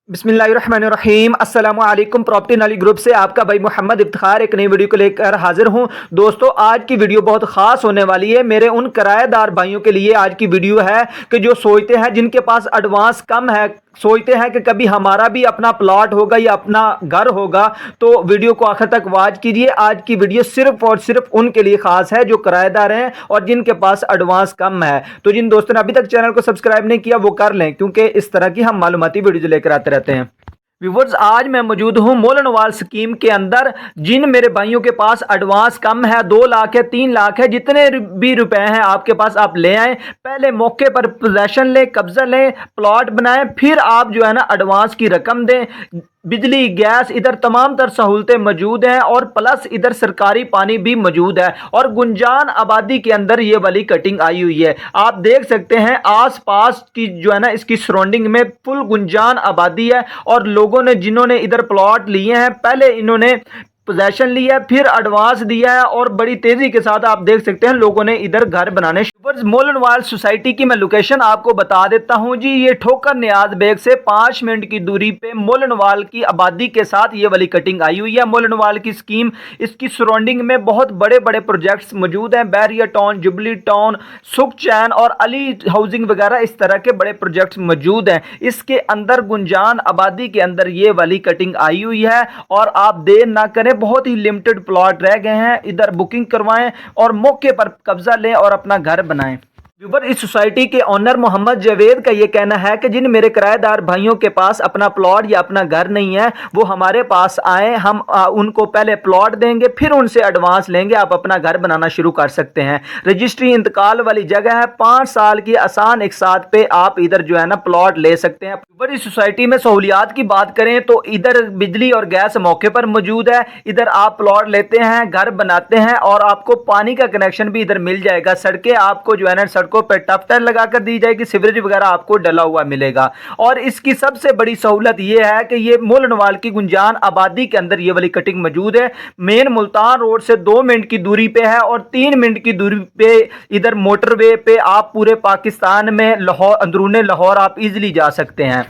बिस्मिल्लाहिर्रहमानिर्रहीम। अस्सलामु अलैकुम। प्रॉपर्टी नाली ग्रुप से आपका भाई मोहम्मद इफ्तिखार एक नई वीडियो को लेकर हाजिर हूं। दोस्तों, आज की वीडियो बहुत ख़ास होने वाली है। मेरे उन किराएदार भाइयों के लिए आज की वीडियो है कि जो सोचते हैं, जिनके पास एडवांस कम है, सोचते हैं कि कभी हमारा भी अपना प्लॉट होगा या अपना घर होगा, तो वीडियो को आखिर तक वॉच कीजिए। आज की वीडियो सिर्फ और सिर्फ उनके लिए खास है जो किराएदार हैं और जिनके पास एडवांस कम है। तो जिन दोस्तों ने अभी तक चैनल को सब्सक्राइब नहीं किया वो कर लें, क्योंकि इस तरह की हम मालूमाती वीडियो लेकर आते रहते हैं। व्यूवर्स, आज मैं मौजूद हूं मोलनवाल स्कीम के अंदर। जिन मेरे भाइयों के पास एडवांस कम है, 2 लाख है, 3 लाख है, जितने भी रुपए हैं आपके पास, आप ले आएं। पहले मौके पर पोजेशन लें, कब्जा लें, प्लॉट बनाएं, फिर आप जो है ना एडवांस की रकम दें। बिजली, गैस, इधर तमाम तर सहूलतें मौजूद हैं और प्लस इधर सरकारी पानी भी मौजूद है। और गुंजान आबादी के अंदर ये वाली कटिंग आई हुई है। आप देख सकते हैं आस पास की जो है ना इसकी सराउंडिंग में फुल गुंजान आबादी है। और लोगों ने, जिन्होंने इधर प्लॉट लिए हैं, पहले इन्होंने पोजेशन लिया है, फिर एडवांस दिया है और बड़ी तेजी के साथ आप देख सकते हैं लोगों ने इधर घर बनाने। मोलनवाल सोसाइटी की मैं लोकेशन आपको बता देता हूं जी। ये ठोकर नियाज बेग से 5 मिनट की दूरी पे मोलनवाल की आबादी के साथ ये वाली कटिंग आई हुई है। मोलनवाल की स्कीम, इसकी सराउंडिंग में बहुत बड़े बड़े प्रोजेक्ट्स मौजूद हैं। बैरियर टाउन, जुबली टाउन, सुखचैन और अली हाउसिंग वगैरह इस तरह के बड़े प्रोजेक्ट्स मौजूद हैं। इसके अंदर गुंजान आबादी के अंदर ये वाली कटिंग आई हुई है। और आप देर ना करें, बहुत ही लिमिटेड प्लॉट रह गए हैं, इधर बुकिंग करवाएं और मौके पर कब्जा लें और अपना घर बनाएं। इस सोसाइटी के ओनर मोहम्मद जावेद का ये कहना है कि जिन मेरे किराएदार भाइयों के पास अपना प्लॉट या अपना घर नहीं है, वो हमारे पास आए, हम उनको पहले प्लॉट देंगे, फिर उनसे एडवांस लेंगे, आप अपना घर बनाना शुरू कर सकते हैं। रजिस्ट्री इंतकाल वाली जगह है, 5 साल की आसान एक साथ पे आप इधर जो है ना प्लॉट ले सकते हैं। इस सोसाइटी में सहूलियात की बात करें तो इधर बिजली और गैस मौके पर मौजूद है। इधर आप प्लॉट लेते हैं, घर बनाते हैं और आपको पानी का कनेक्शन भी इधर मिल जाएगा। सड़कें आपको जो है ना सड़कों पर टफ्टर लगाकर दी जाएगी, सीवरेज वगैरह आपको डला हुआ मिलेगा। और इसकी सबसे बड़ी सहूलत यह है कि ये मोलनवाल की गुंजान आबादी के अंदर ये वाली कटिंग मौजूद है। मेन मुल्तान रोड से 2 मिनट की दूरी पे है और 3 मिनट की दूरी पे इधर मोटरवे पे आप पूरे पाकिस्तान में लाहौर, अंदरूने लाहौर आप इजीली जा सकते हैं।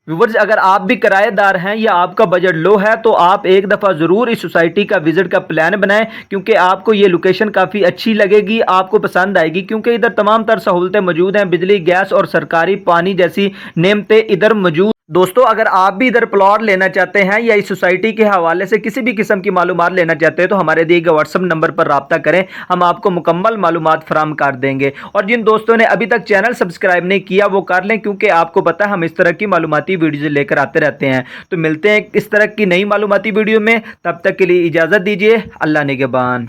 व्यूवर्स, अगर आप भी किराएदार हैं या आपका बजट लो है तो आप एक दफ़ा ज़रूर इस सोसाइटी का विज़िट का प्लान बनाएं, क्योंकि आपको ये लोकेशन काफ़ी अच्छी लगेगी, आपको पसंद आएगी। क्योंकि इधर तमाम तर सहूलतें मौजूद हैं, बिजली, गैस और सरकारी पानी जैसी नेमतें इधर मौजूद। दोस्तों, अगर आप भी इधर प्लॉट लेना चाहते हैं या इस सोसाइटी के हवाले से किसी भी किस्म की मालूमात लेना चाहते हैं तो हमारे दिए गए व्हाट्सएप नंबर पर रब्ता करें, हम आपको मुकम्मल मालूमात फराहम कर देंगे। और जिन दोस्तों ने अभी तक चैनल सब्सक्राइब नहीं किया वो कर लें, क्योंकि आपको पता है हम इस तरह की मालूमाती वीडियो लेकर आते रहते हैं। तो मिलते हैं इस तरह की नई मालूमाती वीडियो में, तब तक के लिए इजाज़त दीजिए। अल्लाह निगहबान।